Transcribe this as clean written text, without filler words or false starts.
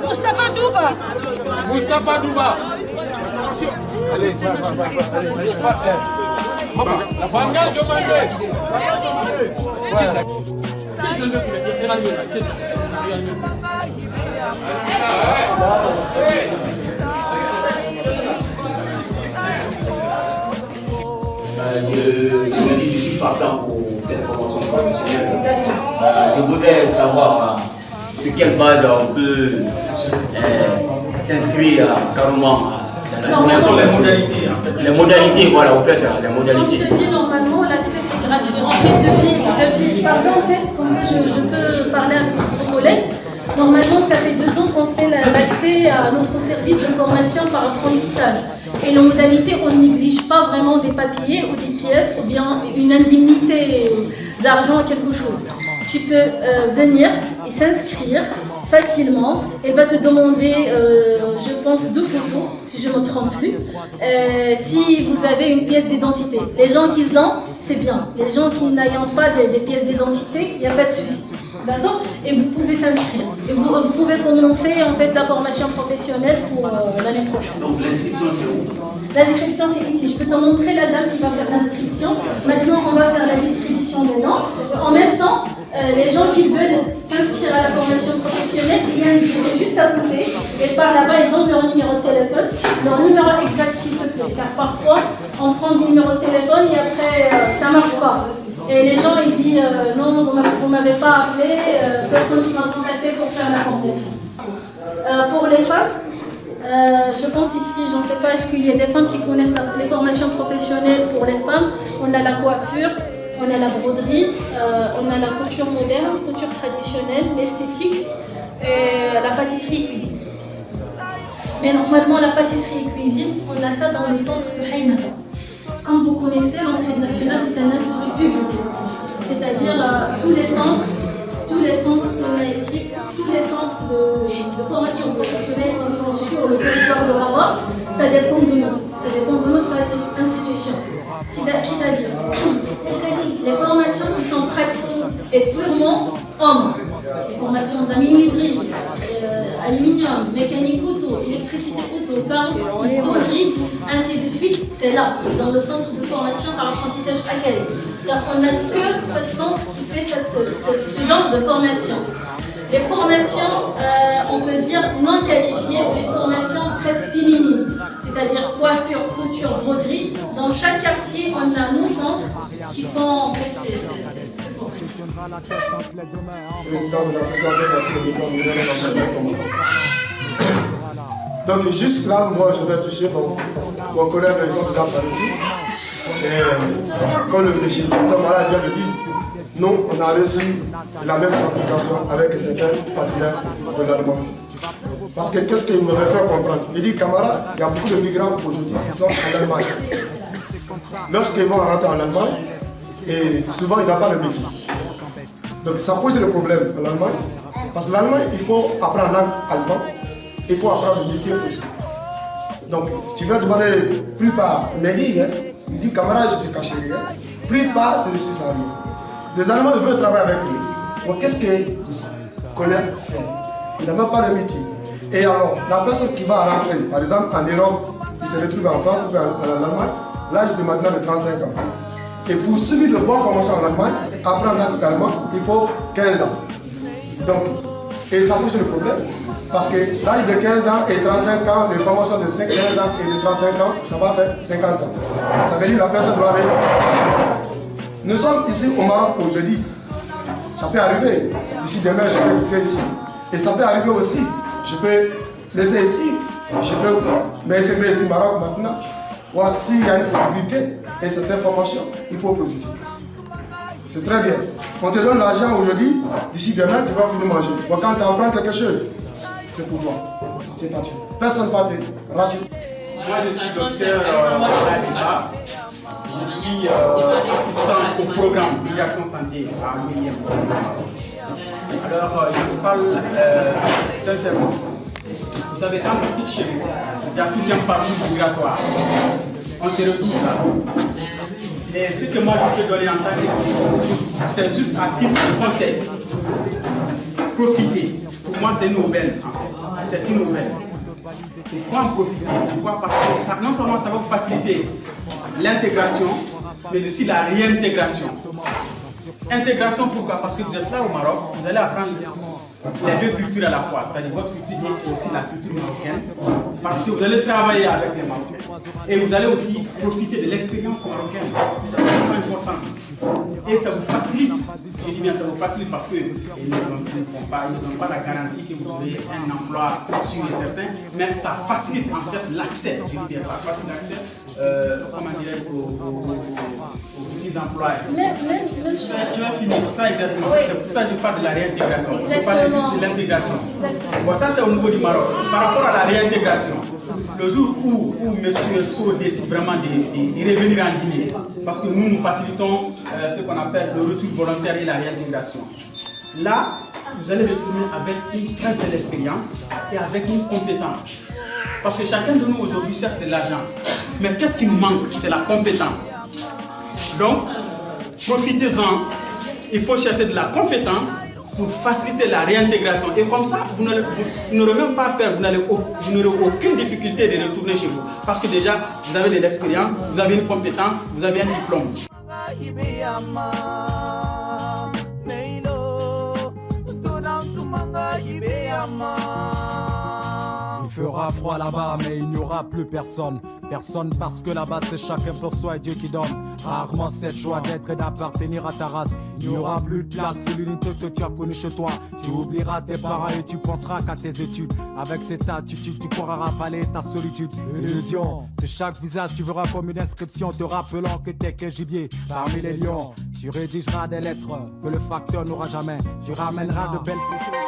Moustapha Douba. Moustapha Douba. Allez, maman, la fangale demandée. Je suis partant pour cette formation professionnelle. Je voudrais savoir sur quelle base on peut s'inscrire carrément. Les modalités. Les modalités, voilà, en fait, les modalités. Comme je te dis, normalement, l'accès c'est gratuit. En fait, pardon, en fait, comme ça je peux parler avec votre collègue. Normalement, ça fait 2 ans qu'on fait l'accès à notre service de formation par apprentissage. Et les modalités, on n'exige pas vraiment des papiers ou des pièces ou bien une indemnité d'argent ou quelque chose. Tu peux venir et s'inscrire facilement. Elle va te demander, je pense, 2 photos, si je ne me trompe plus, si vous avez une pièce d'identité. Les gens qui l'ont, c'est bien. Les gens qui n'ayant pas des pièces d'identité, il n'y a pas de souci. D'accord? Et vous pouvez s'inscrire. Et vous pouvez commencer en fait la formation professionnelle pour l'année prochaine. Donc l'inscription c'est où? L'inscription c'est ici. Je peux te montrer la dame qui va faire l'inscription. Maintenant on va faire la distribution des noms. En même temps, les gens qui veulent s'inscrire à la formation professionnelle, il y a un guichet juste à côté. Et par là-bas, ils donnent leur numéro de téléphone, leur numéro exact s'il te plaît. Car parfois, on prend des numéros de téléphone et après, ça ne marche pas. Et les gens ils disent non, vous ne m'avez pas appelé, personne qui m'a contacté pour faire la formation. Pour les femmes, je pense ici, je ne sais pas, est-ce qu'il y a des femmes qui connaissent les formations professionnelles pour les femmes? On a la coiffure, on a la broderie, on a la couture moderne, couture traditionnelle, l'esthétique et la pâtisserie et cuisine. Mais normalement, la pâtisserie et cuisine, on a ça dans le centre de Haïnata. Comme vous connaissez, l'entraide nationale, c'est un institut public. C'est-à-dire tous les centres qu'on a ici, tous les centres de formation professionnelle qui sont sur le territoire de Rabat, ça dépend de nous, ça dépend de notre institution. C'est-à-dire, les formations qui sont pratiques et purement hommes, les formations d'aménuiserie, aluminium, mécanique auto, électricité auto, carrosserie, broderie, ainsi de suite, c'est là, c'est dans le centre de formation par apprentissage académique. Car on n'a que ce centre qui fait ce genre de formation. Les formations, on peut dire non qualifiées, ou les formations presque féminines, c'est-à-dire coiffure, couture, broderie. Dans chaque quartier, on a nos centres qui font en fait ces formations. Président de l'association des donc juste là, moi je vais toucher mon collègue, ils ont déjà parlé tout. Et comme le camarade vient de dire, nous on a reçu la même sensibilisation avec certains patriotes de l'Allemagne. Parce que qu'est-ce qu'il me veut faire comprendre? Il dit, camarade, il y a beaucoup de migrants aujourd'hui qui sont en Allemagne. Lorsqu'ils vont rentrer en Allemagne, et souvent ils n'ont pas de métier. Donc ça pose le problème en Allemagne. Parce que l'Allemagne, il faut apprendre la langue allemande, il faut apprendre le métier aussi. Donc tu vas demander plus par mairie, hein, il dit, camarade, je te cache rien. Plus par, c'est le Suisse en ligne. Les Allemands veulent travailler avec lui. Donc qu'est-ce qu'ils connaissent faire? Il n'a même pas de métier. Et alors, la personne qui va rentrer, par exemple en Europe, qui se retrouve en France ou en Allemagne, l'âge de maintenant de 35 ans. Et pour suivre de bonnes formations en Allemagne, apprendre l'allemand, il faut 15 ans. Donc, et ça pose le problème, parce que l'âge de 15 ans et 35 ans, les formations de 15 ans et de 35 ans, ça va faire 50 ans. Ça veut dire que la personne doit aller. Nous sommes ici au Maroc aujourd'hui. Ça peut arriver. D'ici demain, je peux quitter ici. Et ça peut arriver aussi. Je peux laisser ici. Je peux m'intégrer ici au Maroc maintenant. Voir s'il y a une possibilité et cette information, il faut profiter. C'est très bien. On te donne l'argent aujourd'hui, d'ici demain, tu vas venir manger. Donc quand tu apprends quelque chose, c'est pour toi. C'est parti. Personne ne va te racheter. Moi, je suis docteur Adiba. Je suis assistant au programme Migration Santé à l'UNIM. Alors, je vous parle sincèrement. Vous savez, quand on quitte chez nous, il y a tout un parcours migratoire. On se retrouve là. Et ce que moi je peux donner en tant que c'est juste à titre de conseil. Profitez. Pour moi, c'est une aubaine en fait. C'est une aubaine. Il faut en profiter. Pourquoi? Parce que ça, non seulement ça va vous faciliter l'intégration, mais aussi la réintégration. Intégration, pourquoi? Parce que vous êtes là au Maroc, vous allez apprendre les deux cultures à la fois, c'est-à-dire votre culture et aussi la culture marocaine, parce que vous allez travailler avec les Marocains. Et vous allez aussi profiter de l'expérience marocaine. C'est vraiment important. Et ça vous facilite. Je dis bien ça vous facilite parce qu'ils ne donnent pas la garantie que vous aurez un emploi sûr et certain, mais ça facilite en fait l'accès. Je dis bien ça facilite l'accès, comment dirais-je, aux petits emplois. Tu vas finir, c'est ça exactement. Oui. C'est pour ça que je parle de la réintégration. Je parle juste de l'intégration. Bon, ça c'est au niveau du Maroc. Par rapport à la réintégration, le jour où M. Sow décide vraiment de revenir en Guinée, parce que nous facilitons ce qu'on appelle le retour volontaire et la réintégration. Là, vous allez retourner avec une très belle expérience et avec une compétence. Parce que chacun de nous aujourd'hui cherche de l'argent. Mais qu'est-ce qui nous manque? C'est la compétence. Donc, profitez-en. Il faut chercher de la compétence pour faciliter la réintégration. Et comme ça, vous n'aurez même pas peur, vous n'aurez aucune difficulté de retourner chez vous. Parce que déjà, vous avez de l'expérience, vous avez une compétence, vous avez un diplôme. Il fera froid là-bas, mais il n'y aura plus personne. Personne parce que là-bas c'est chacun pour soi et Dieu qui donne. Rarement cette joie d'être et d'appartenir à ta race. Il n'y aura plus de place sur l'unité que tu as connue chez toi. Tu oublieras tes parents et tu penseras qu'à tes études. Avec cette attitude tu pourras ravaler ta solitude. Illusion, c'est chaque visage tu verras comme une inscription te rappelant que t'es qu'un gibier parmi les lions. Tu rédigeras des lettres que le facteur n'aura jamais. Tu ramèneras de belles photos.